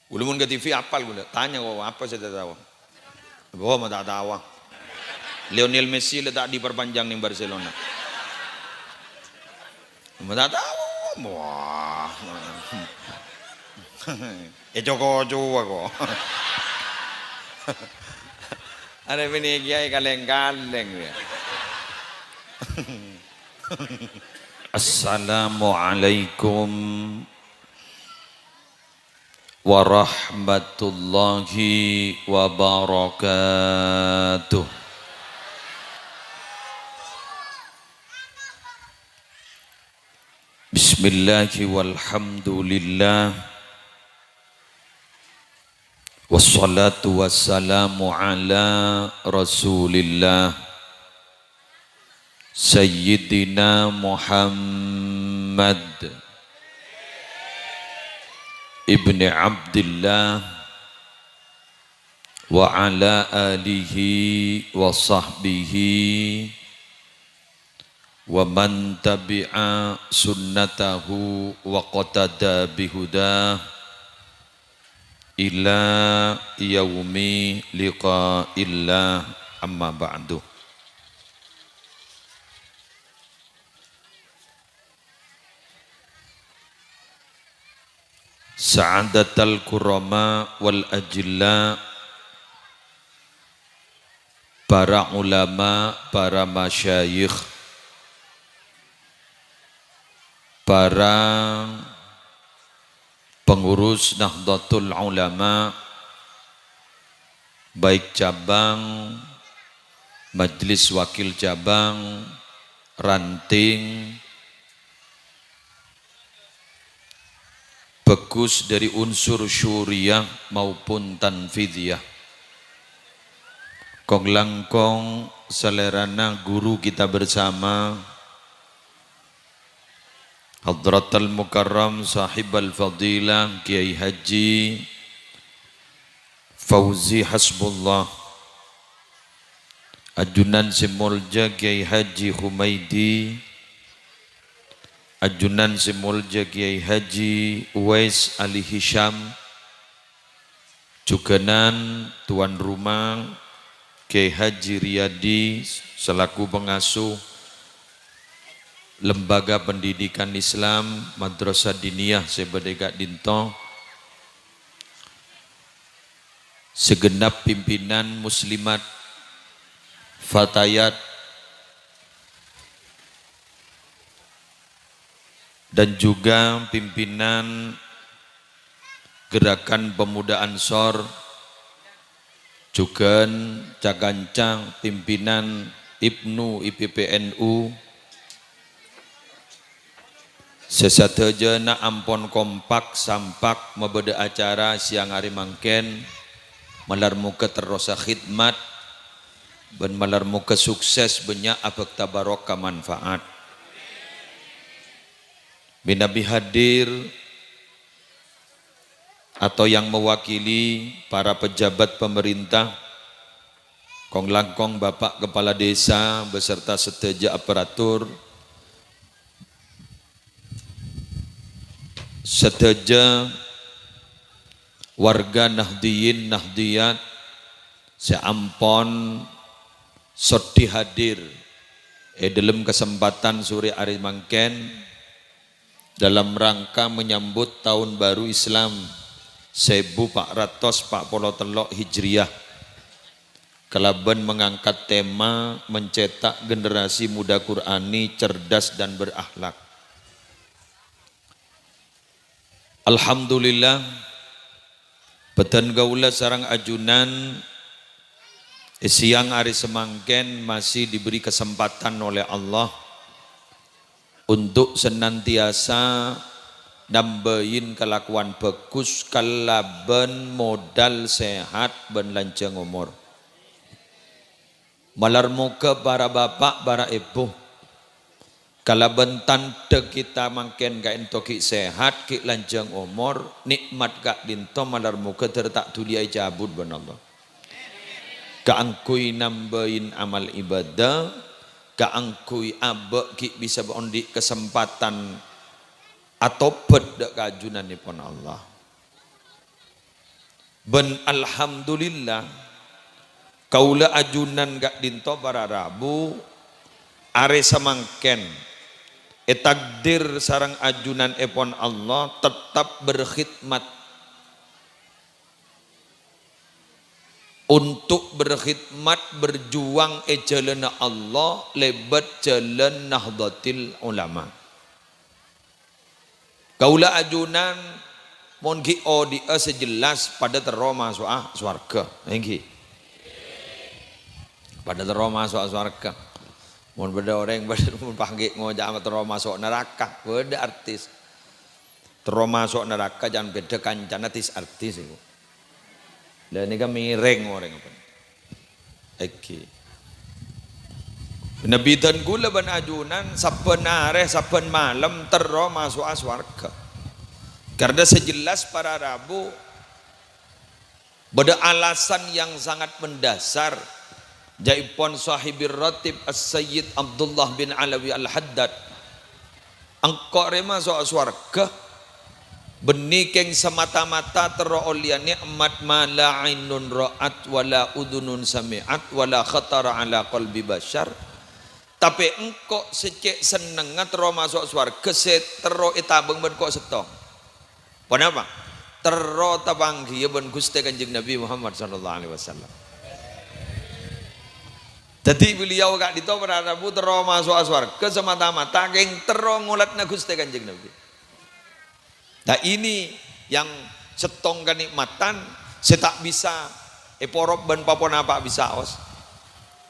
Ulumun ke TV apal gula, tanya kok apa saya tak tahu. Bahwa tak tahu. Lionel Messi letak diperpanjang di Barcelona. Tak tahu. Wah. Joko kok. Ada ini kiai kaleng-kaleng ya. Assalamualaikum warahmatullahi wabarakatuh. Bismillahi walhamdulillah wassalatu wassalamu ala rasulillah Sayyidina Muhammad ibni Abdillah wa ala alihi wa sahbihi wa man tabi'a sunnatahu wa qatada bihudah ila yaumi liqa'illah amma ba'du. Sa'adatal kurama wal ajilla, para ulama, para masyayikh, para pengurus Nahdlatul Ulama, baik cabang, majelis wakil cabang, ranting, bagus dari unsur syuriah maupun tanfidiyah. Kong langkong selerana guru kita bersama Hadratal Mukarram Sahib Al-Fadilah Kiai Haji Fauzi Hasbullah, Ajunan Simulja Kiai Haji Humaidi, Ajunan Simulja Kiai Haji Uwais Ali Hisham, Juganan tuan rumah Kiai Haji Riyadi selaku pengasuh Lembaga Pendidikan Islam Madrasah Diniyah Sebedegak Dinto, segenap pimpinan muslimat fatayat dan juga pimpinan Gerakan Pemuda Ansor, juga cagancang pimpinan Ibnu IPPNU, sesateja na ampon kompak sampak mebeda acara siang hari mangken malar muka terrosa khidmat dan malar muka sukses banyak abek tabarok manfaat. Binabi hadir atau yang mewakili para pejabat pemerintah, kong langkong Bapak Kepala Desa beserta seteja aparatur, seteja warga Nahdiyin Nahdiyat seampon sodi hadir dalam kesempatan sore hari mangken dalam rangka menyambut tahun baru Islam 1443 Hijriah, kelaban mengangkat tema mencetak generasi muda Qurani cerdas dan berakhlak. Alhamdulillah beten gaula sarang ajunan siang hari semangken masih diberi kesempatan oleh Allah untuk senantiasa nambahin kelakuan bagus kalaban modal sehat ben lanceng umur. Malar muka para bapak, para ibu, kalaban tante kita mangken ka entoki sehat ki lanceng umur, nikmat kak dinto malar muka tertak tuliai cabut ben Allah. Kaangkui nambahin amal ibadah, kaangkui abek ki bisa berondi kesempatan atau pedak kajunan nipun Allah. Ben alhamdulillah kaula ajunan gak dinto para rabu are samangken takdir sarang ajunan epon Allah tetap berkhidmat untuk berkhidmat berjuang jalan Allah lebat jalan Nahdlatul Ulama. Kaula ajunan mon gi odi sejelas pada teroma soa swarga nggih. Pada teroma soa swarga. Mon beda orang mun panggil ngojak sama teroma sok neraka, beda artis. Teroma sok neraka jangan beda kancana tis artis itu. Lah nika miring orang apa. Eki. Nabi dan gula ban ajunan saben are saben malam terro masuk swarga. Karena sejelas para rabu beda alasan yang sangat mendasar. Jaipon sahibir ratib as-sayyid Abdullah bin Alawi al-Haddad. Angkok rema soal swarga benih keng semata-mata tero olia nikmat ma la ainun ra'at wala udunun sami'at wala khatara ala qalbi bashar. Tapi engkau secek seneng tero masuk swarga tero itabeng ben kok setong. Kenapa? Tero tabanggi ben Gusti Kanjeng Nabi Muhammad sallallahu alaihi wasallam. Jadi beliau gak dito para rabu tero masuk swarga semata-mata keng tero ngulatna Gusti Kanjeng Nabi. Nah ini yang setong kenikmatan saya tak bisa porop ban papon apa bisa os.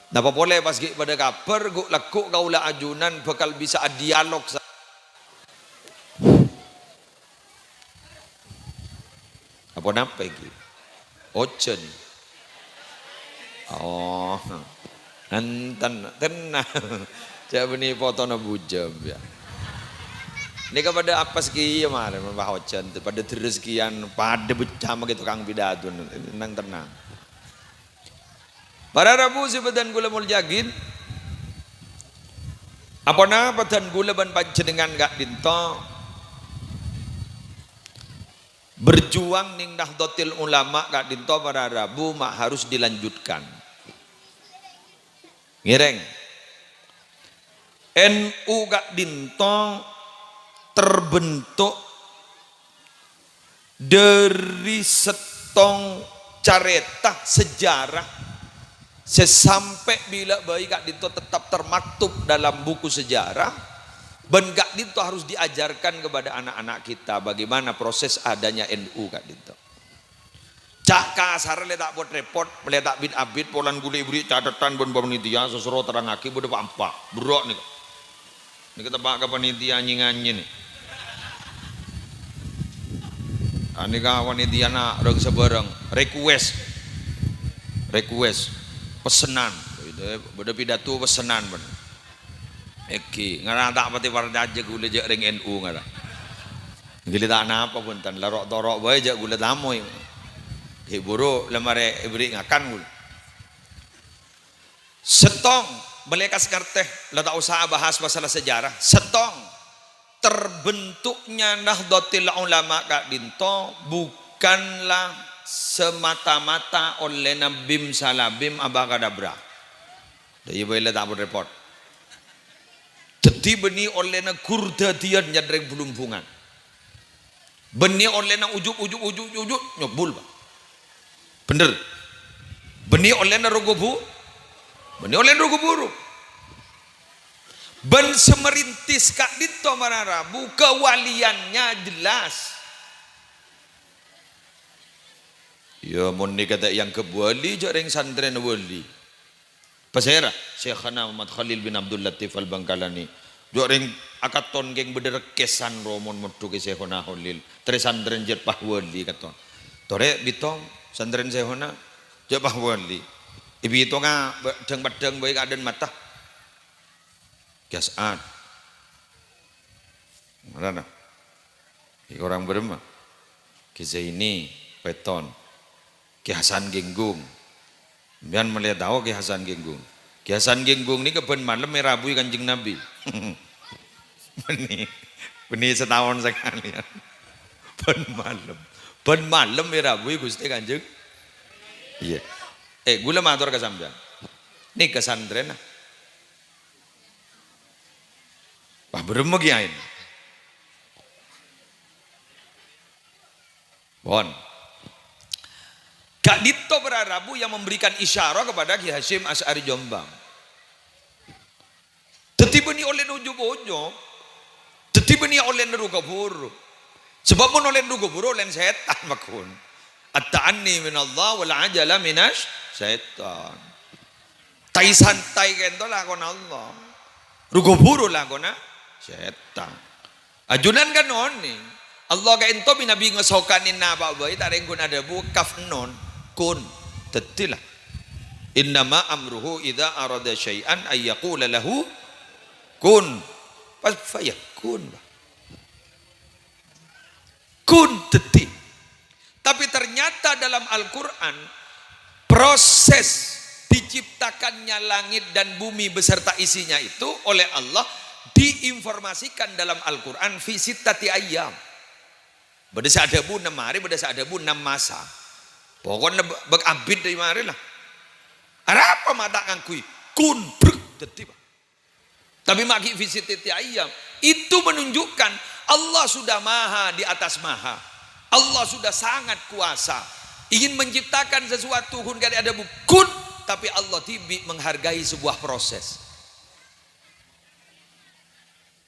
Nah apa boleh pas pada kabar guk lekuk kaula ajunan bakal bisa dialog. Apa napa iki? Ocen. Oh. Nanten tenang. Cak beni potona bujam ya. Ini kepada apa sekian kemarin Mbah Ojan pada terrezekian pada bersama gitu Kang Pidato tenang. Para rabu sebedan gula mul jagin. Apa napa dan gula ban panjenengan gak dinto berjuang ning Nahdlatul Ulama gak dinto para rabu mak harus dilanjutkan. Ngireng. NU gak dinto terbentuk dari setong careta sejarah sesampai bila bayi Kak Dinto tetap termaktub dalam buku sejarah dan Kak Dinto harus diajarkan kepada anak-anak kita bagaimana proses adanya NU Kak Dinto. Cak kasar letak buat repot meletak bin abid polan guli beri catatan ben panitia sesero terangaki bude pampak buruk nih. Ini kita pak ke panitia nyingannya nih. Ini kawan itu anak orang sebarang request pesenan beda pidato pesenan ben eki ngara tak pati parda aja gule jak ring NU ngara gile tak napa punten larok torok bae jak gule tamoy ki buru lemare ibri ngakan gule setong mereka sekarteh lah tak usah bahas masalah sejarah setong terbentuknya Nahdlatul Ulama Kak Dinto bukanlah semata-mata oleh Nabim Salabim Abakadabra. Jadi boleh tak berrepot. Jadi benih oleh na kurdadian nyadreng belumpungan. Benih oleh na ujuk nyobul. Bener. Benih oleh na rogobu. Benih oleh na rogoburu. Ben semerintis Kak Dinto Mararabu kewaliannya jelas. Ya mun kata yang kewali jareng santren wali. Pasera Syekhana Muhammad Khalil bin Abdul Latif Al-Bangkalani. Jareng akaton geng beder kesan romon metu ke Syekhana Khalil. Tre santren jet pah wali katon. Tore bitong santren Syekhana jet pah wali. Ibi itu nga badeng bae kaden mata. Kiasat mana orang berema kisah ini peton Ki Hasan Genggung biar melihat tahu Ki Hasan Genggung ini keben malam merabui Kanjeng Nabi benih setahun sekali ben Ben malam ya Rabu Gusti Kanjeng. Iya. Gula matur ke sampean. Nih kesantren nah. Wah berem kiai. Bon. Kak Dito Berarabu yang memberikan isyarah kepada Ki Hasyim Asy'ari Jombang. Tetibeni oleh nuju bojo, tetibeni oleh neruga buru. Sebab pun oleh neruga buru oleh setan makun. At-ta'anni minallah wal ajala minas setan. Tai santai kento lakon Allah. Ruga buru lakona setan. Ajunan kan oni. Allah kento binabi ngesokanin napa bae tareng kun ada bu kaf non kun tetilah. Innama amruhu idza arada syai'an ay yaqula lahu kun fayakun. Kun teti. Tapi ternyata dalam Al-Qur'an proses diciptakannya langit dan bumi beserta isinya itu oleh Allah diinformasikan dalam Al-Qur'an fi sittati ayyam. Berdasar ada bu 6 hari, berdasar ada bu 6 masa. Pokoknya abid dari mari lah. Apa mata ngangkui? Kun bruk detiba. Tapi maki visititi ayam itu menunjukkan Allah sudah maha di atas maha. Allah sudah sangat kuasa. Ingin menciptakan sesuatu kun kali ada kun, tapi Allah tibi menghargai sebuah proses.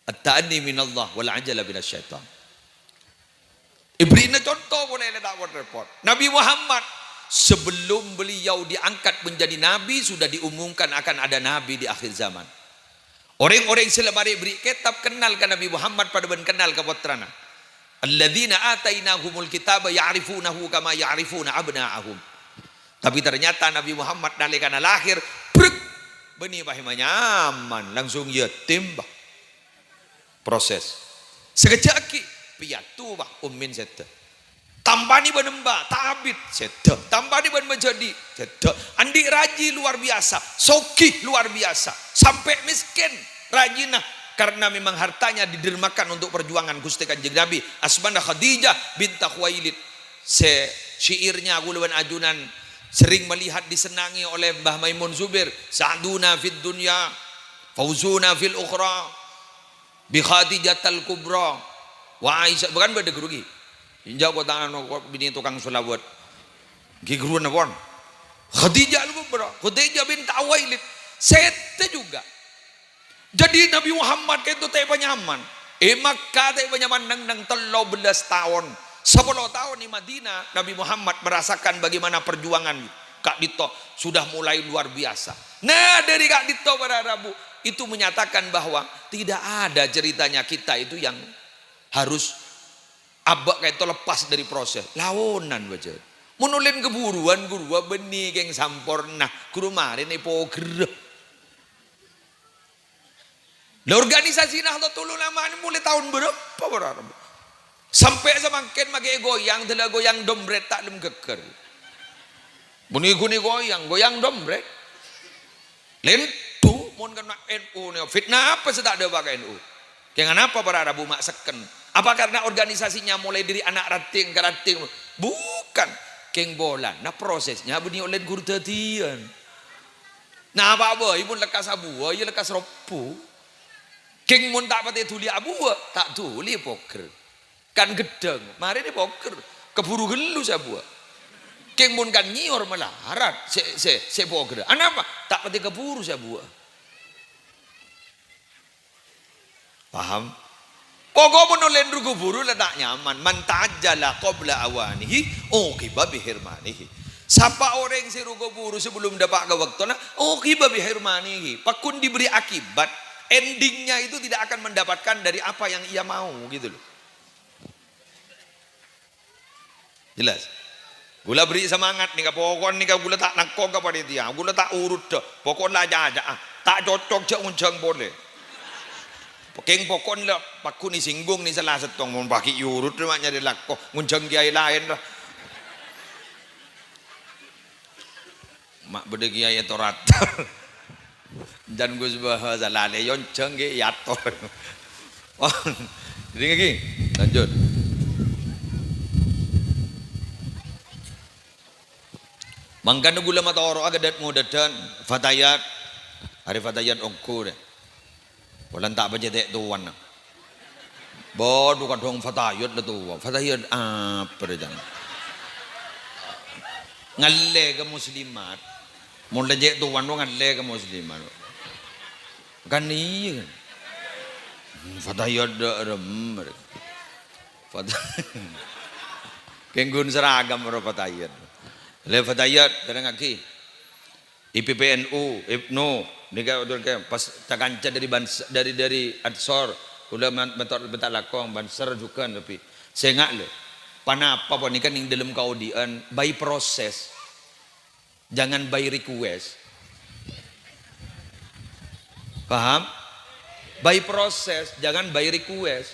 At-ta'anni minallah wal ajala minasyaitan. Ibrina contoh boleh tak buat repot. Nabi Muhammad sebelum beliau diangkat menjadi nabi sudah diumumkan akan ada nabi di akhir zaman. Orang-orang selebari beri kitab kenalkan Nabi Muhammad pada ben kenal ke putrana. Alladzina atainahumul kitaba ya'rifunahu kama ya'rifuna abna'ahum. Tapi ternyata Nabi Muhammad nalikana lahir brek benih bahimanya aman langsung yatim bah. Proses. Sekejap piatu bah ummin seta. Tambani benemba tabit seta. Tambani ben menjadi seta. Andi raji luar biasa, sokih luar biasa, sampai miskin rajinah karena memang hartanya didermakan untuk perjuangan Gusti Kanjeng Nabi. Asmana Khadijah binta Khuwailid. Syairnya guluan ajunan sering melihat disenangi oleh Mbah Maimun Zubir. Sa'duna fid dunya, fauzuna fil ukhra, bi Khadijatal kubra. Wah Aisyah bukan beda gerugi. Injak kota anu bini tukang selawat. Gi guru napon. Khadijah al-Kubra, Khadijah bint Khuwailid. Sete juga. Jadi Nabi Muhammad itu teh penyaman. Makkah teh penyaman nang 13 tahun. 10 tahun di Madinah Nabi Muhammad merasakan bagaimana perjuangan Kak Dito sudah mulai luar biasa. Nah dari Kak Dito Berarabu itu menyatakan bahwa tidak ada ceritanya kita itu yang harus abak kayak itu lepas dari proses lawanan baca menulin keburuan gurua benih yang sampurna guru marin poger lah organisasi Nahdlatul Ulama ini mulai tahun berapa sampai semakin makai goyang telah goyang dombret tak lem geger bunyi guni goyang dombret lentu mon kena NU fitnah apa setak ada pakai NU kenapa apa Berarabu mak seken. Apa karena organisasinya mulai dari anak rating ke rating? Bukan. Keng bola. Nah prosesnya bunyi oleh guru tadian. Nah apa ibu lekas abu, ya lekas ropu. Keng mun tak pati tuli abu, tak tuli poker. Kan gedeng. Mari ini poker. Keburu gelu sabu. Keng mun kan nyior melarat. Se poker. Anapa? Tak pati keburu sabu. Paham? Pokok menulen rugu buru letak nyaman. Man ta'ajjala qabla awanihi uqiba bihirmanihi. Siapa orang si rugu buru sebelum dapat ke waktu uqiba bihirmanihi. Pakun diberi akibat, endingnya itu tidak akan mendapatkan dari apa yang ia mau gitu loh. Jelas? Gula beri semangat nih, pokok nih gula tak nakok kepada dia, gula tak urut dah. Pokoknya aja tak cocok je unjang boleh. Keng pokon lah paku ni singgung ni salah setong mau pakai urut rumahnya dia lakoh nguncang kiai lain lah mak beda kiai torat dan gus bahasa lale yonceng kiai yator jadi lagi lanjut Mangkana gula mata oro agadat ngudadan fatayat hari fatayat ongku deh. Walan tak baca dek tuan. Bodoh kadang fatayat lah tu. Fatayat apa dah jangan. Ngalle ke muslimat. Mula dek tuan tu ngalle ke muslimat. Kan iya kan. Fatayat dah rem. Fatayat. Kenggun seragam orang fatayat. Le fatayat kadang lagi. IPPNU, IPNU, nika pas takanca dari Ansor, udah bentar lakong banser juga tapi saya ngak le. Panapa pun nika ning dalam kaudian by proses, jangan by request. Paham? By proses, jangan by request.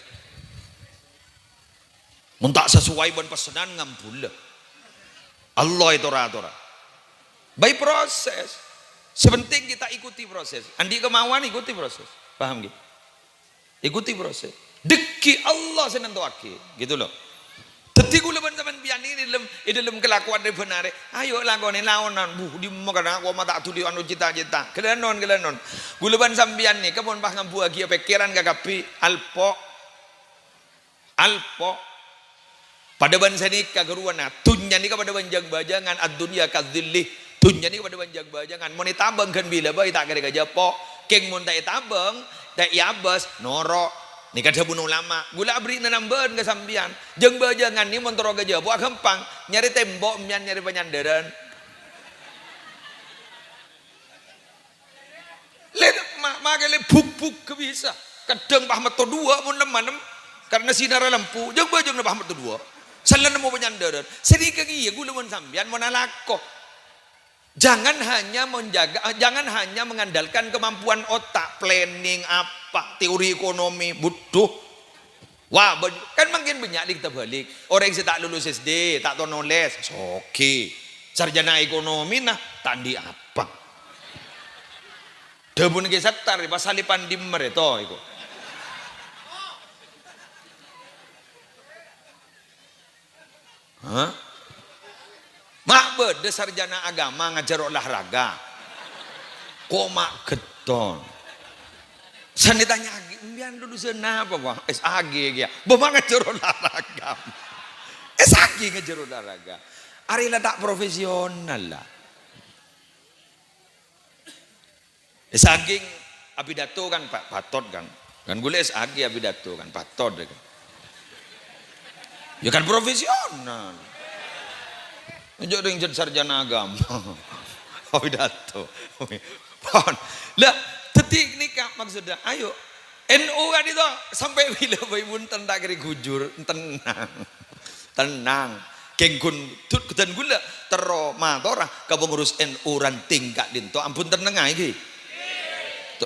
Muntak sesuai ban pesanan ngampul. Allah itu ora. By proses. Sepenting kita ikuti proses. Andi kemauan ikuti proses. Paham gitu? Ikuti proses. Deki Allah senantoake. Gitu loh. Teti kula ban sampean piani dalam kelakuan de benar. Ayo lakone laonan. Di makana aku mata tuli anu cita-cita. Kelanon. Kula ban sampean ni kebon bah ngambu agi pikiran kagapi alpo. Pada ban sani kagaruana. Tunya ni pada ban jang-bajangan ad-dunya kadzilli. Tunya ni pada banjag bajangan mau ditabang kan bila bayi tak kira japo keng mun tak tabang tak yabas norok ni kada bunuh lama gula abri nanamban ke sambian jeng bajangan ni mun toro japo gampang nyari tembok mian nyari penyandaran le makale buk ke bisa kadang Bahmat to dua mun lemanem karena sinar lampu jeng bajang Bahmat to dua salan mau penyandaran sedikit iya gula mun sambian mun alako. Jangan hanya mengandalkan kemampuan otak, planning apa, teori ekonomi, butuh. Wah, kan makin banyak kita balik. Orang yang tak lulus SD, tak tahu nulis, oke. Sarjana ekonomi nah, tandi apa? Debun ke setar, pasal pandim mereto itu. Hah? Mak beda sarjana agama ngajar olahraga. Kok mak geton. San ditanya lagi, mbian dulu sana apa bang? SAG ya. Bapak ngajar olahraga. SAG ngajar olahraga. Arilah tak profesional lah. SAG abidato kan Pak Patot kan. Kan gue SAG abidato kan Patot kan. Ya kan profesional. Jadi sarjana agama. Pidato. Lah, detik nikah maksudnya. Ayo, NU kan itu sampai bila bayi tak kira gujur, tenang. Kengkun dan gula tero matora ka pengurus NU ranting kak dinto ampun tenang iki.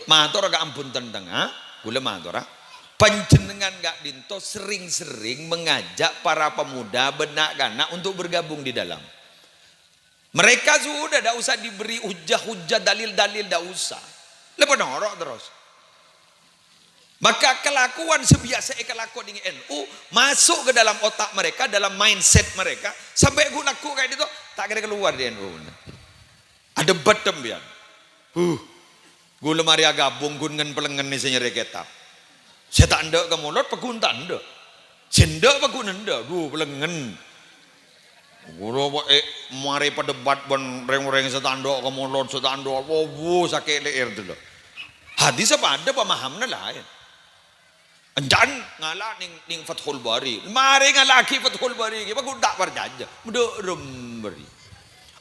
Matora ka ampun tenang, gula matora. Panjenengan gak dinto sering-sering mengajak para pemuda benak-ganak untuk bergabung di dalam. Mereka sudah tidak usah diberi hujah-hujah dalil-dalil, tidak usah. Lepas norok terus. Maka kelakuan sebiasa kelakuan dengan NU masuk ke dalam otak mereka, dalam mindset mereka, sampai gue laku kayak itu tak kira keluar di NU. Ada bottom biar. Gue lemari gabung gungan pelengan ni senyere kitab. Saya tak ndak ke mulut pegun tak ndak. Sendak pegun ndak. Gue pelengan. Guru mari pada debat ban reng-reng setandok ke mulut setandok. Sakit leher dulu. Hadis apa ada pemahamnya lain. Anjan ngalah ning Fathul Bari. Mari ngalah ki Fathul Bari. Apa gua tak percaya. Mudah remberi.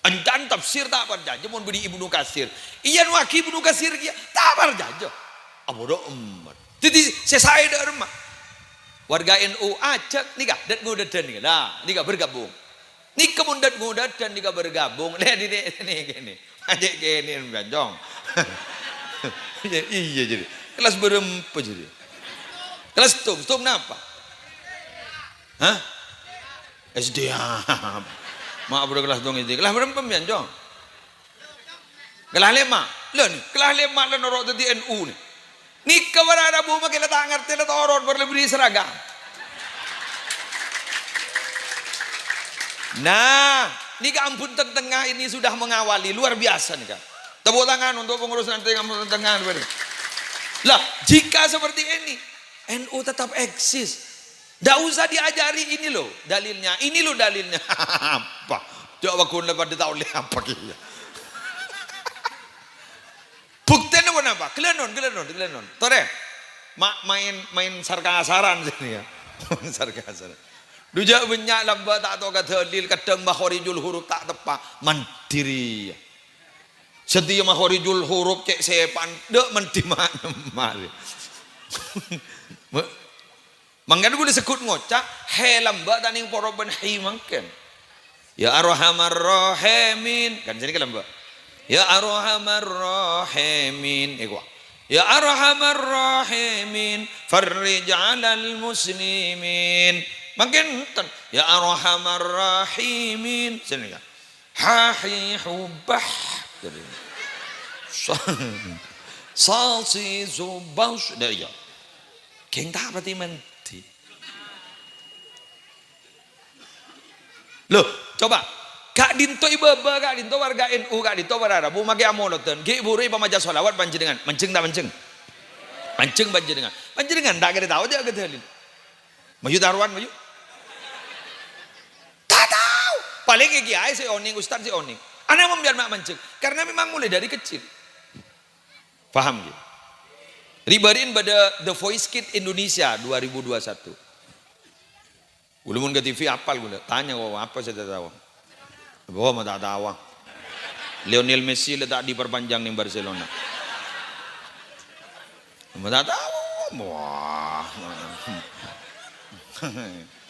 Anjan tafsir tak percaya. Mau beri Ibnu Katsir. Iyan waki Ibnu Katsir dia tak percaya. Abodo emmat. Jadi saya dah rumah. Warga NU acak nikah dan ngudadan nikah. Nah, nikah bergabung. Nikah mundat ngudat dan nikah bergabung. Lihat ini gini. Ajak gini banjong. Iya jadi. Kelas berempat jadi. Kelas tum kenapa? Hah? SD. Mak udah kelas tung SD. Kelas berapa banjong? Kelas 5. Lah nih, kelas 5 lah norok tadi NU nih. Nikah berada bu makin tak ngerti lah torot berlebih seragam. Nah, nih ampun tengah ini sudah mengawali luar biasa nih Kak. Tepuk tangan untuk pengurus nanti ampun tengah. Lah, jika seperti ini NU tetap eksis. Tidak usah diajari ini loh dalilnya. Ini loh dalilnya. Apa? Coba kun lepas dia tahu apa kia. Buktinya apa? Kelenon. Tore, main sarkasaran sini ya. Sarkasaran. Dujak banyak lamba tak tahu kata dalil kadang makhorijul huruf tak tepat mandiri. Setia makhorijul huruf cek sepan dek menti mana. Mangkan gue disebut ngocak he lamba taning poroban hi mangken. Ya arhamar rahimin kan jadi ke lamba. Ya arhamar rahimin ego. Ya arhamar rahimin farrij 'alal muslimin. Makin ya arhamar rahimin sini kan. Hahi hubah jadi. Salsi zubaus dari ya. Keng tak pati menti. Loh, coba Kak Dinto ibaba, Kak Dinto warga NU, Kak Dinto warga bu mage amoloten. Ge buru iba maja solawat panjenengan, menceng tak menceng. Menceng panjenengan. Panjenengan tak kira tahu aja gitu halin. Maju taruhan maju. Tak tahu. Paling kiai si oning, ustaz si oning. Anak membiar mak menceng karena memang mulai dari kecil. Paham gitu? Ribarin pada The Voice Kid Indonesia 2021. Ulumun ke TV apal gue tanya apa saya tak tahu. Bahwa tak tahu. Lionel Messi letak diperpanjang di Barcelona. Tak tahu. Wah.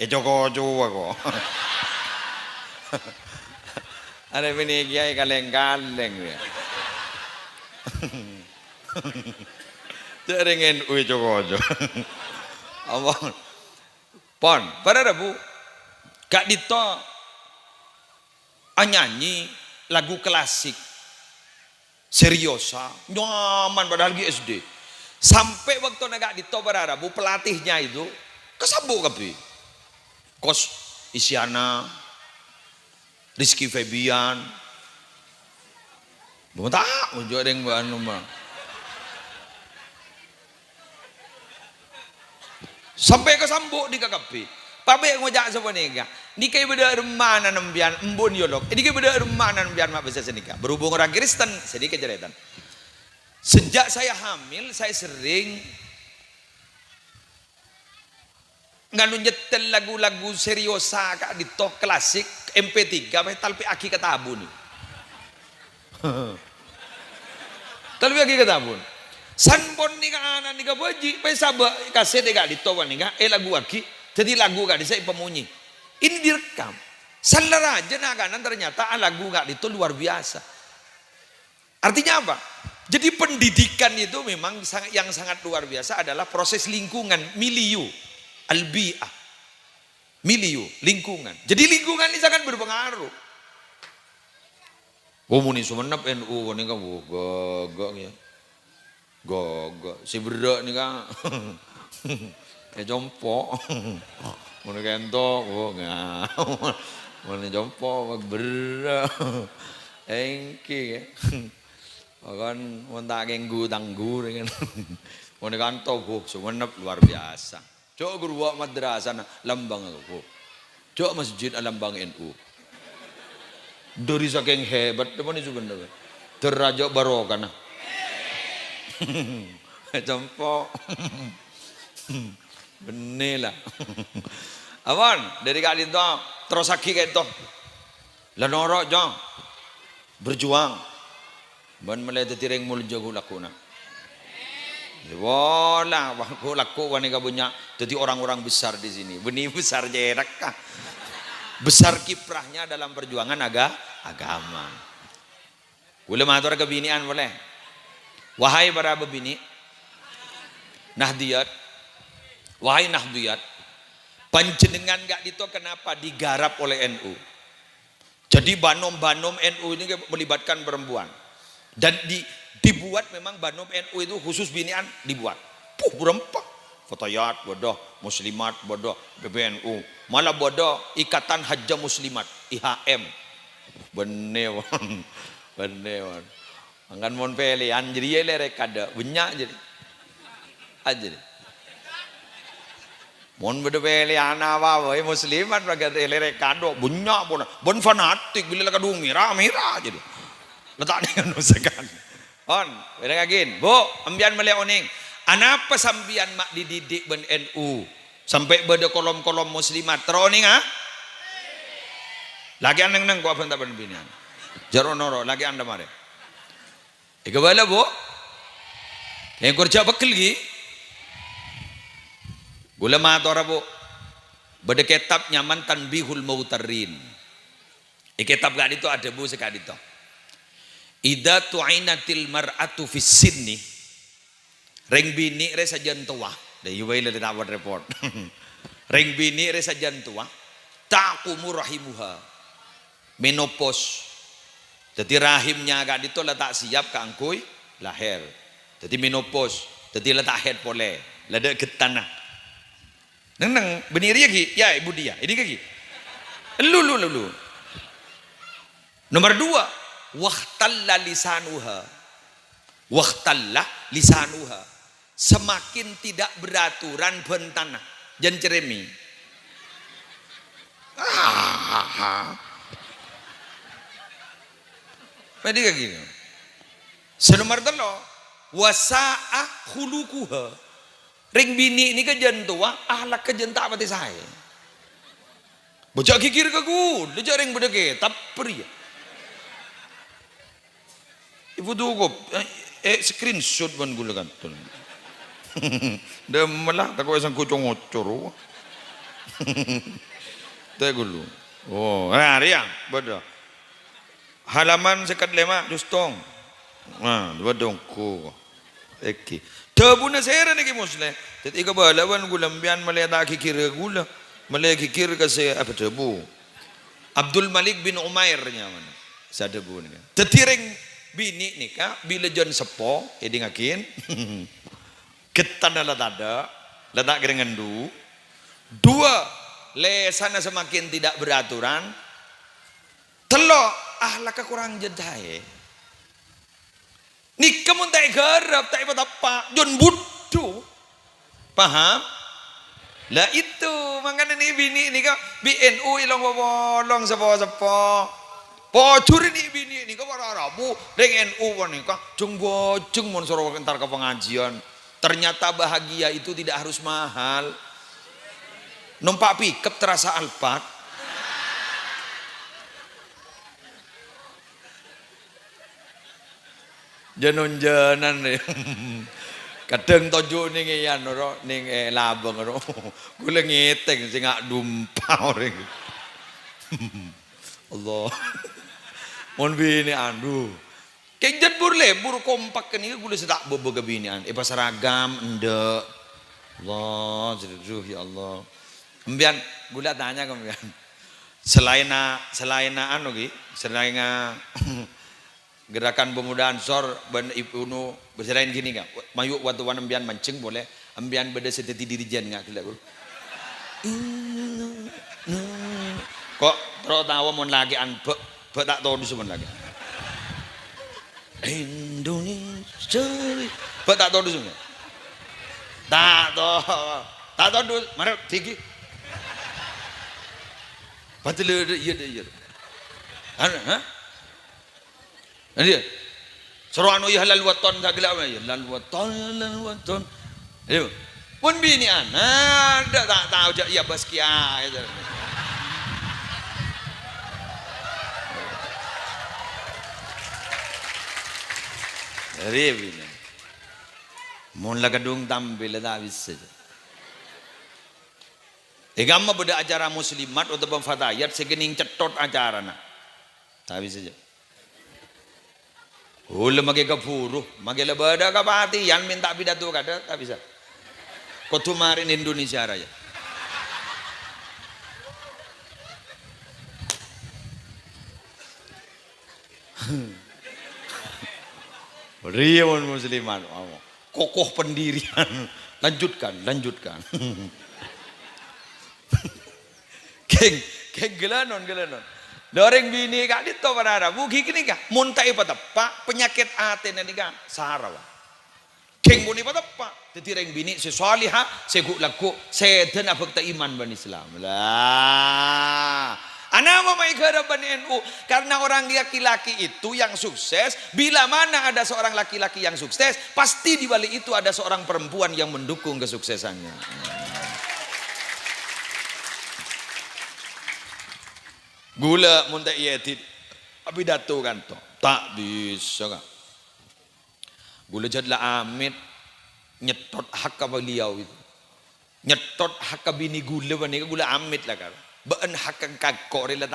Joko kok. Ada ini kiai kaleng-kaleng ya. Jaringan Joko. Abang. Pon, pada Rabu Kak Dito nyanyi lagu klasik seriosa nyaman padahal di SD sampai waktu Kak Dito pada Rabu pelatihnya itu kesabuk kapi Kos Isyana Rizky Febian belum tak unjuk ada yang bahan rumah sampai ke sambuk di KKP. Pabe ngojak sapa nika. Nika beda rumana nembian embun yolok. Nika beda rumana nembian mak bisa senika. Berhubung orang Kristen sedikit jeretan. Sejak saya hamil saya sering nganu nyetel lagu-lagu seriosa Kak Dito klasik MP3 talpi aki ketabun. Talpi aki ketabun. Sanpon nika anak nika baji, pesaba kaset Kak Dito nika, lagu aki, jadi lagu Kak Dito pemunyi. Ini direkam. Salah aja naganan ternyata lagu Kak Dito luar biasa. Artinya apa? Jadi pendidikan itu memang yang sangat luar biasa adalah proses lingkungan, milieu, albiah, milieu, lingkungan. Jadi lingkungan ini sangat berpengaruh. Muni Sumenep NU nika gagak ya. Gagak si berak nih kan kayak jompo mana kentok mana jompo berak engki ya kan montak genggu tanggur kan mana kantok Sumenep luar biasa coba guru madrasah lambang aku coba masjid lambang NU dari saking hebat teman itu bener terraja barokah Jompo benih lah awan dari Kak Dito terus lagi kayak itu lenorok jong berjuang ban melihat tireng mul jago lakuna wala aku laku wanita punya jadi orang-orang besar di sini benih besar jerak kah besar kiprahnya dalam perjuangan agama boleh matur kebinian boleh. Wahai para bebini Nahdiyat, wahai Nahdiyat, panjenengan Kak Dito kenapa digarap oleh NU? Jadi banom-banom NU ini melibatkan perempuan dan dibuat memang banom NU itu khusus binian dibuat. Berempat, Fatayat bodoh, Muslimat bodoh, PBNU, malah bodoh Ikatan Hajjah Muslimat (IHM). benewan. Benewan. Angkan mon pelian jadi lerek kada banyak jadi. Aja deh. Mon beda pelian apa muslimat raga lerek kado banyak pun. Bon fanatik bila kadung mira jadi. Letak dengan nusakan. On, beda kagin. Bu, ambian melihat oning. Anapa sambian mak dididik ben NU sampai beda kolom-kolom muslimat teroning ah? Lagi aneng neng ku apa tak berbinian. Jaro noro lagi anda mare. Ika bala bu. Yang kerja bekal gi. Gula matora bu. Beda kitab nyaman Tanbihul Mautarrin. Kitab gak itu ada bu sekali itu. Ida tu'inatil mar'atu fis sinni. Reng bini re sajan tua. Dah yuwai le tak buat report. Reng bini re sajan tua. Taqumu rahimuha. Menopause. Jadi rahimnya agak itu letak siap ke angkui lahir. Jadi menopause. Jadi letak head pole. Lada getana. Neng beniri lagi. Ya ibu dia. Ini lagi. Lu. Nomor 2. Wahtalla lisanuha. Wahtalla lisanuha. Semakin tidak beraturan bentana. Jan ceremi. Jadi kayak gini. Senomor 3, wasa'ah khuluquha. Ring bini ini kejen tua, ahlak kejen tak pati saya. Bocah kikir ke gue, dia ring bedeke, tapi ya. Ibu tuh screenshot ban gue kan tuh. Dia malah tak kau sang kucing ngocor. Teh gue. Oh, Riang, betul. Halaman sekat 5 justong. Nah, badong ko. Eki. Tabuna sera ni muslim. Jadi ka balawan gulambian malaya kikir gula. Malaya kikir kasi apa tabu. Abdul Malik bin Umair nyaman. Sa tabu ni. Tetireng bini ni ka bila jon sepo edi ngakin. Ketan tada letak dengan 2. Lesana semakin tidak beraturan. Telok ahlak kurang jedai. Ni kamu tak garap tak apa John Budu. Paham? Lah itu makanya ni bini ni ka BNU ilong bolong sepo. Pocur ni bini ni ka para Arabu dengan NU ni ka jeng bojeng mon soro entar ke pengajian. Ternyata bahagia itu tidak harus mahal. Numpak pickup terasa Alphard. Janon-janan nih. Kadang tojo ning yan ora ning labang ora. Kula ngeteng sing gak dumpau ring. Allah. Mon bini andu. Kejat bur kompak kan iki kula setak bobo kebinian. Pas seragam endek. Allah, ya Allah. Kemudian gula tanya kemudian. Selain anu ki, selain gerakan pemuda Ansor ben ibnu beserain gini kan mayu waktu wan ambian mancing boleh ambian beda seteti dirijan enggak gila kok terus tahu mon lagi anbe tak tahu dusun lagi Indonesia tak tahu dusun tak tahu dus mari tinggi betul iya hah dia seru anu ya halal waton tak gelap ya halal waton ayo pun bini anak tak tahu jak ya baskia itu dari bini mon la kadung tampil tak bisa gamma beda acara muslimat atau fatayat segening cetot acara nak tak bisa je. Ula mage kapuru, mage labada kapati, yan minta pidato kada, tak bisa. Kau tumarin Indonesia raya. Riawan musliman, kokoh pendirian, lanjutkan. Keng gelanon. Doreng bini kak dito para bugi kini kak muntai patepak penyakit aten ini kak sarawa. Keng buni patepak tetireng bini sesolihah segu laku seden abek ta iman ban Islam lah. Anak mamai keraban NU karena orang laki-laki itu yang sukses. Bila mana ada seorang laki-laki yang sukses, pasti di balik itu ada seorang perempuan yang mendukung kesuksesannya. Gula munta ietid pidato kan to tak bisa kan. Gula jadlah amit nyetot hak beliau itu. Nyetot hak bini gula bani gula amit lah kan. Baan hak kok lah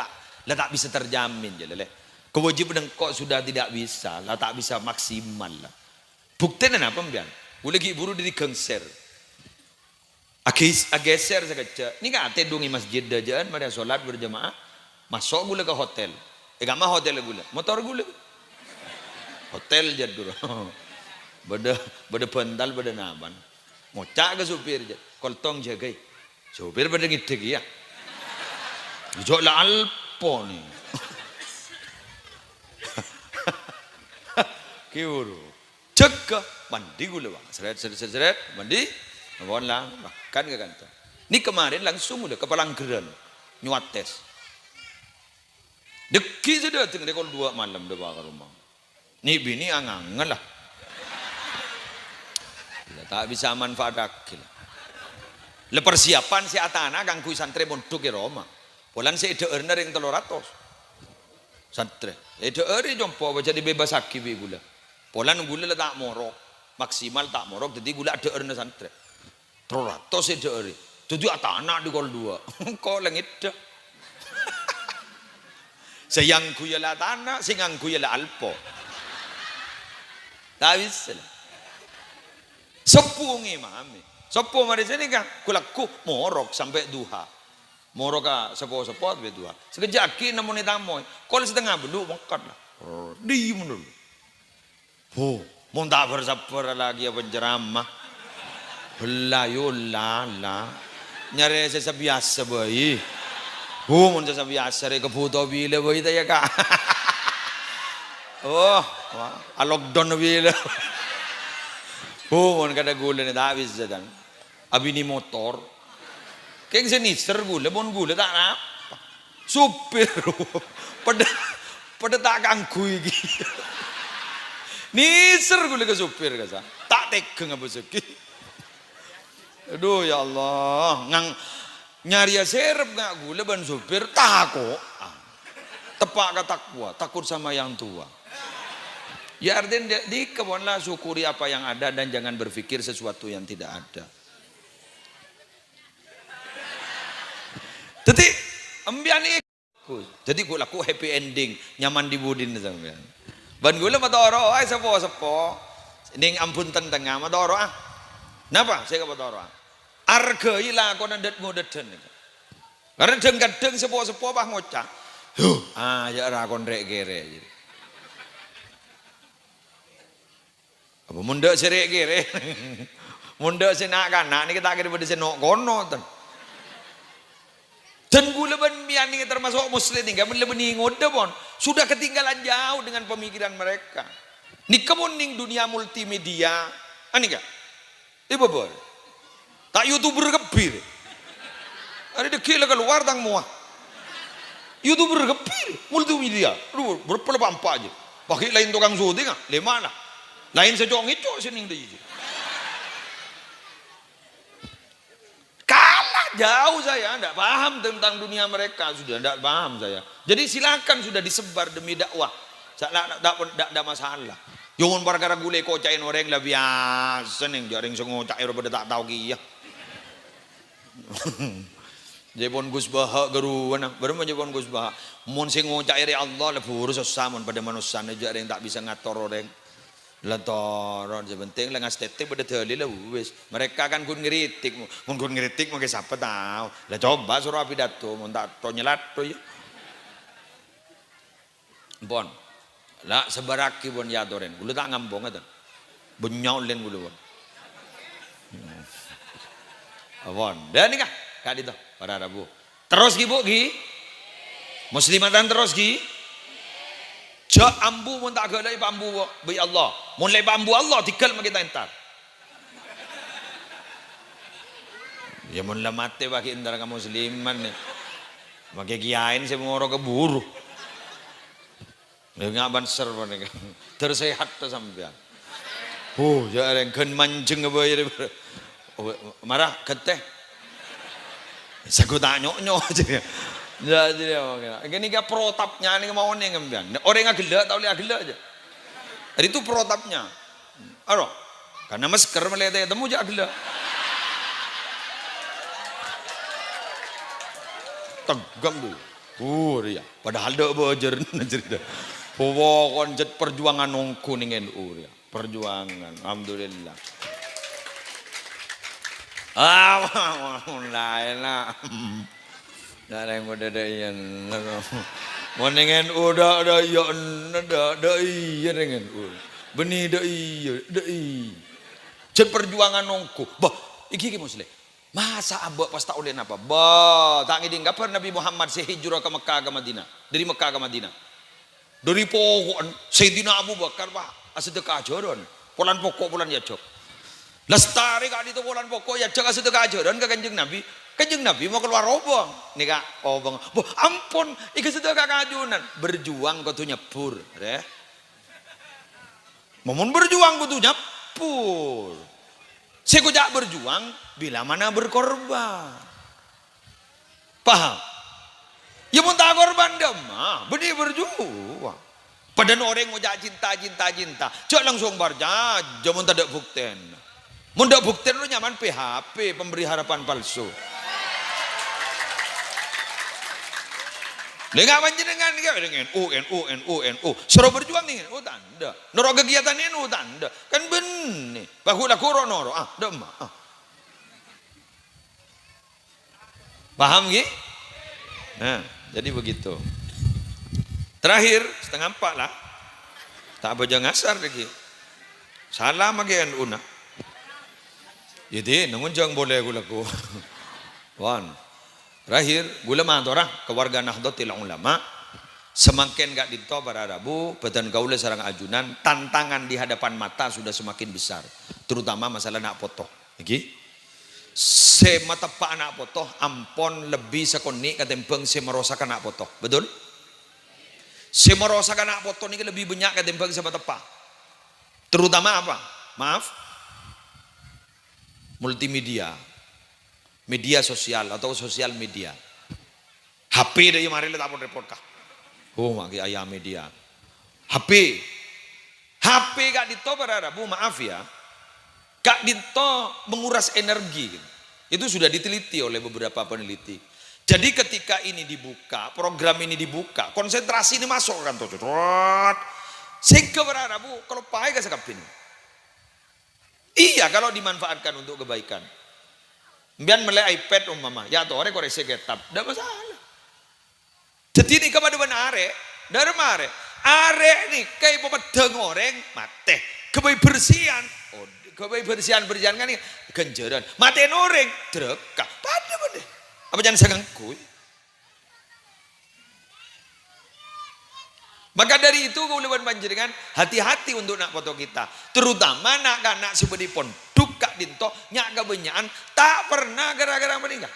tak bisa terjamin je lele. Kewajiban kok sudah tidak bisa lah tak bisa maksimal lah. Buktinya apa mbian? Gula lagi buru dari kengser. Ageser sekejap. Ni kan ate dungi masjid dajaan pada solat berjamaah. Masuk gula ke hotel. Gak mah hotel gula. Motor gula. Hotel jadul. Bada pental bada naban. Ngocak ke supir je. Koltong jagai. Supir bada ngidek ya. Jok lah alpo ni. Kiuru. Cek ke mandi gula bang. Seret mandi. Nabon lang. Makan ke kantor. Ni kemarin langsung udah ke Palanggeran. Nyuat tes. Deki sudah tinggal dekol 2 malam dah bawa ke rumah. Ni bini angangan lah. Tak bisa manfaat akil. Le persiapan si atana kang kui santri mondok ke Roma. Polan si ide erna ring 300. Santri. Ide eri jompo baca dibebas haki be gula. Polan gula le tak morok. Maksimal tak morok jadi gula ide erna santri. 300 ide eri. Jadi atana di kol 2. Kok langit dah. Sayang ku yala tanah, singang ku yala alpo. Tak bisa. Sepungi mami. Sepuh mari sini kan, kulaku morok sampai duha. Morok ka sepo sampai duha. Sekejap ki namun itamoy. Kalau setengah belu makan lah. Di mundur. Oh, mau tak bersabar lagi apa ceramah. Belayolala. Nyari saya biasa bayi. Mun sa biasa re kaputo bile boy ya ka. Oh, alogdon bile. Mun kada gula ni Davis dan. Abi ni motor. Keng senister gula bon gula tak na. Supir. Pada tak ganggu iki. Niser gula ke supir ka sa. Tak tekeng apa seki. Aduh ya Allah, nyari serep nggak gula ban supir takut tepak ke takwa takut sama yang tua ya artinya di kebonlah syukuri apa yang ada dan jangan berpikir sesuatu yang tidak ada. Jadi ambian ikut jadi gula ku happy ending nyaman di budin sampean ban gula matoro ay sepo ning ampun tentengah matoro napa saya ke matoro arga ila kono ndet ngodedan. Karena kadang sepo-sepo bah ngocak. Ya ra kon rek kere. Apa mundek serek kere. Mundek senak kanak ni kita kira pada senok kono ten. Dan gula ban bian ni termasuk muslim ni gamen lebeni ngode pon. Sudah ketinggalan jauh dengan pemikiran mereka. Ni kemuning dunia multimedia. Ani ka? Ibu bor. Tak YouTuber kebir. Ada dekil keluar tang muah. YouTuber kebir multimedia. Aduh, berpelapampa aja. Pakai lain tukang syuting ah, lema lah. Lain sejong itu sini deh. Kalah jauh saya, tidak paham tentang dunia mereka sudah tidak paham saya. Jadi silakan sudah disebar demi dakwah. Tidak masalah. Jangan perkara gule kocain orang lah biasa nih, jaring sengocak pada tak tahu kia. Jepon Gus Baha geruan, baru menjepon Gus Baha. Mun sing ngocak iri Allah lah urus samun pada manusia aja yang tak bisa ngator orang. Lantaran sebenting lah ngastetik pada teli lah wes. Mereka kan kun ngeritik, mun kun ngeritik mau siapa tahu. Lah coba suruh pidato, mun tak to nyelat to ya. Bon, lah sebaraki bon ya doren. Gulu tak ngambong ada. Bunyau len gulu bon. Bon, dan ni kah? Kak itu para Rabu. Terus gi bu gi. Muslimatan terus ki. Jak ambu mun tak galai bambu bi Allah. Mulai bambu Allah tinggal kita entar. Ya mun lah mati bagi antara kaum musliman. Bagi kiain saya mengoro keburu. Enggak banser mereka. Tersehat tu sampean. Jangan gen manjeng apa ya. Marah keteh. Saku tak nyok-nyok aja. Jadi apa? Ini kan protapnya ini mau nih ngembian. Orang yang gelak tahu lihat gelak aja. Jadi itu protapnya. Aro, karena masker melihat temu aja gelak. Tegam tuh. Ya. Padahal dah belajar cerita. Pokoknya jet perjuangan nongku ningen ya. Perjuangan, alhamdulillah. Lain lah. Ada yang udah dayan, moningen udah ada ya ada iya dengan benih ada iya, jet perjuangan nongku, bah iki muslim, masa abah pas tak ulin apa, bah tak ngiding kapan Nabi Muhammad sehijrah ke Mekah ke Madinah, dari Mekah ke Madinah, dari pokok Sayyidina Abu Bakar bah asedekah ajaran, polan pokok polan yajok, lestari kali itu polan pokok yajok asedekah ajaran ke Kanjeng Nabi mau keluar obong nih kak obong ampun iku sedekah kajunan berjuang kau tuh nyepur deh momen berjuang kau tuh nyepur saya kujak berjuang bila mana berkorban paham ya mau tak korban dah mah benih berjuang pada orang mau cinta cok langsung barja jamun tak ada bukten mau tak bukten lu nyaman PHP pemberi harapan palsu. Dengan panjenengan dengan NU suruh berjuang dengan tanda noro kegiatan NU tanda kan benih bahulah kuro noro demah paham gih nah jadi begitu terakhir setengah 4 lah tak baca ngasar lagi salah magi NU nah jadi namun jangan boleh gulaku wan terakhir gula mantorah keluarga Nahdlatul Ulama semakin gak dito para Rabu badan gaula sarang ajunan tantangan di hadapan mata sudah semakin besar terutama masalah nak potoh iki semata pak anak potoh ampon lebih sekoni katempeng semerosakan anak potoh betul semerosakan anak potoh ini lebih banyak katempeng semata pak terutama apa maaf multimedia media sosial atau sosial media HP dari mari letak report kah maki ayah media HP gak dito para Rabu maaf ya gak dito menguras energi itu sudah diteliti oleh beberapa peneliti jadi ketika ini dibuka program ini dibuka konsentrasi ini masuk kan tuh sehingga para Rabu kalau pakai gak sekap ini iya kalau dimanfaatkan untuk kebaikan biar mulai iPad umpama ya tuh orang koreksi kitab tidak masalah jadi ini kepada benar dari mare are nih kayak pemedeng orang mate kebaik bersihan kan nih genjeran mate orang drekah pada bener apa jangan sagangku maka dari itu keulewan panjenengan hati-hati untuk nak foto kita terutama nak kanak seperti pon duka dinto nyak kebanyakan tak pernah gara-gara meninggal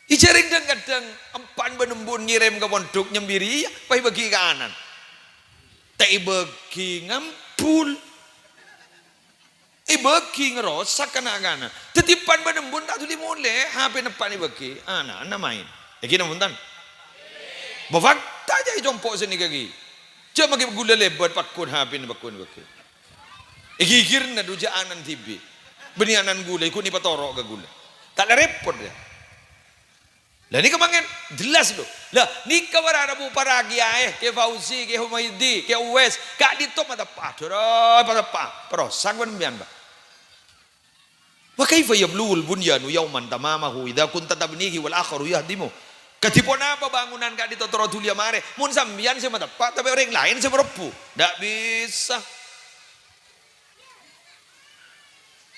ijaring dan kadang empan benembun ngirim ke pondok nyembiri pai bagi kanan tak bagi ngampul bagi ngerosak kana-kana tetipan benembun tak tuli mulai HP nepan bagi anak main lagi namun tan bafakta aja jompok sini kaki cuma bagi gula lebat pakun HP bakun bagi igigir na dujaanan tibi benianan gula ikut ni patorok ke gula tak ada repot ya lah ni kemangin jelas loh lah ni kawarana bu para kiai ke Fauzi ke Humaydi ke Uwais kak ditop mata padora pada pa prosak ban bian ba wa kaifa yablul bunyanu yauman tamamahu idza kunta tabnihi wal akharu yahdimu katipon apa bangunan kak ditotoro dulia mare mun sambian saya mata pa tapi orang lain saya merepu ndak bisa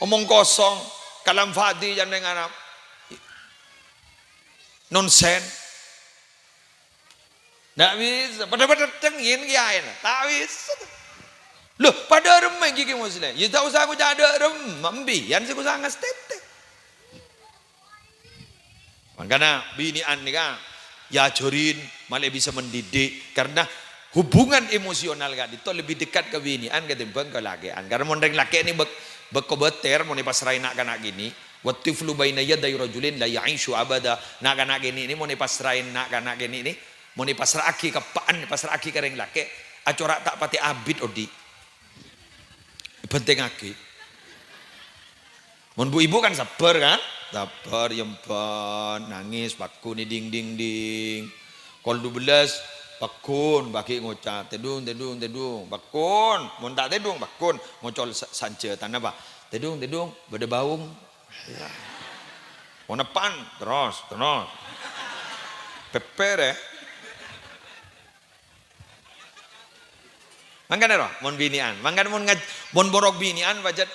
omong kosong kalam fadi jangan dengan nonsen. Nggak bisa, pada cengin kiai, tak bisa. Loh, pada remeh gigi muslim. Ya tak usah aku jadi membian sih aku sangat tete. Makanya binian nih kan, ya jorin malah bisa mendidik karena hubungan emosional kan itu lebih dekat ke binian ketimbang ke lakian. Karena mondeng laki ini bekobeter mau pasrahin nak kanak gini. Watiflu baina yaday rajulin la ya'ishu abada. Nak kanak gini ini mau pasrahin nak kanak gini ini mau pasraki kepaan pasraki kering laki. Acorak tak pati abid odi. Penting aki. Mun bu ibu kan sabar kan? Sabar yempan nangis bakun ni ding ding ding. Kol 12 bakun bagi ngucap tedung bakun. Mun tak tedung bakun ngocol sance tanah apa? Tedung beda baung. Mun depan terus. Peper Mangkana roh, mon binian. Mangkana mon borok binian wajat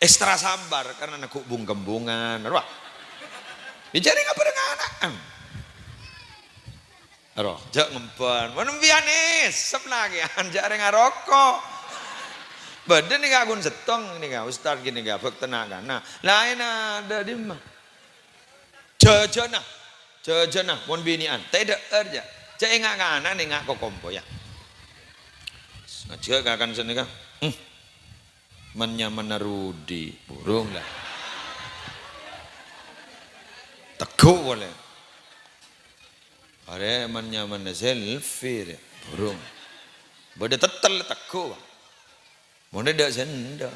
ekstra sabar karena nak kembungan, roh. Bicara ngapa dengan anak? Roh, jak ngempan. Mon bianis, sep lagi anjare ngarokok. Badan ni kagun setong ni ka ustaz gini ka bak tenaga. Nah, lain ada di mah. Jajana, mon binian. Tidak erja. Cak engak kana ni ngak kokompo ya. Ngaji akan sini kan, menyaman Rudi burung lah, teguh boleh, ada menyaman selfie burung, beda tetel teguh, mana dah senda,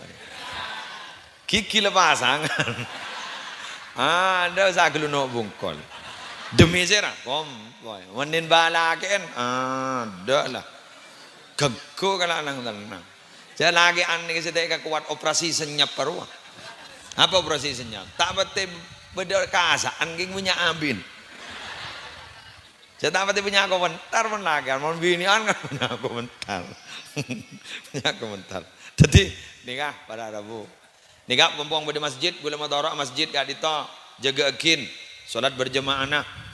kiki lepasangan, ada saklu no bungkol, demi serah, menin balaken, ada lah. Gago kalau anak tenang. Saya lagi aneh saya kuat operasi senyap perua. Apa operasi senyap? Tak betul beda kasaan ging punya abin. Saya tak betul punya komentar pun lagi. Mau binian kan punya komentar. Punya komentar. Jadi nikah pada Rabu. Nikah pembuang pada masjid. Gula motorok masjid gak dito jaga akin. Solat berjamaah anak.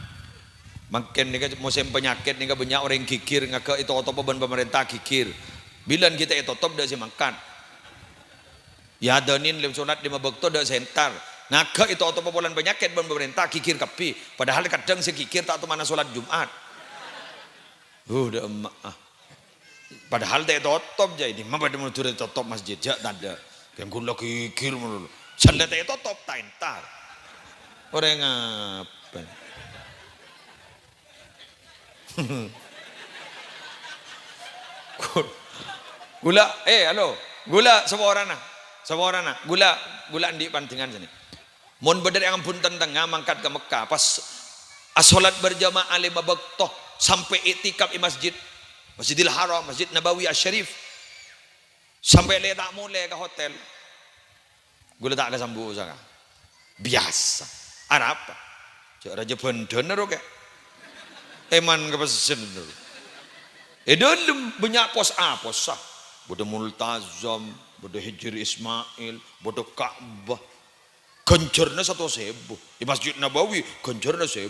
Makin nih musim penyakit nih banyak orang kikir ngake itu otop ban pemerintah kikir. Bilan kita itu top dah si makan. Ya danin lem sunat lima bekto dah sentar. Ngake itu otop bulan penyakit ban pemerintah kikir kapi. Padahal kadang si kikir tak tu mana solat Jumat. Dah emak. Padahal tak itu top jadi. Mah pada menurut itu top masjid jak tanda. Yang gula kikir menurut. Salah tak itu top tak entar. Orang apa? Gula, halo, gula seorang nah, gula di pantingan sini. Mon bedar yang pun tentang mangkat ke Mekah, pas asolat berjamaah 5 waktu sampai itikaf di Masjidil Haram, Masjid Nabawi Asy-Syarif, sampai le tak mulai ke hotel, gula tak kesambu usaha, biasa, ada apa? Raja Bandan oke. Eman kepesen dulu. Dalam banyak pos sah. Bodo Multazam, bodo Hijri Ismail, bodo Ka'bah. Gencerna 1.000. Di Masjid Nabawi gencerna 1.000.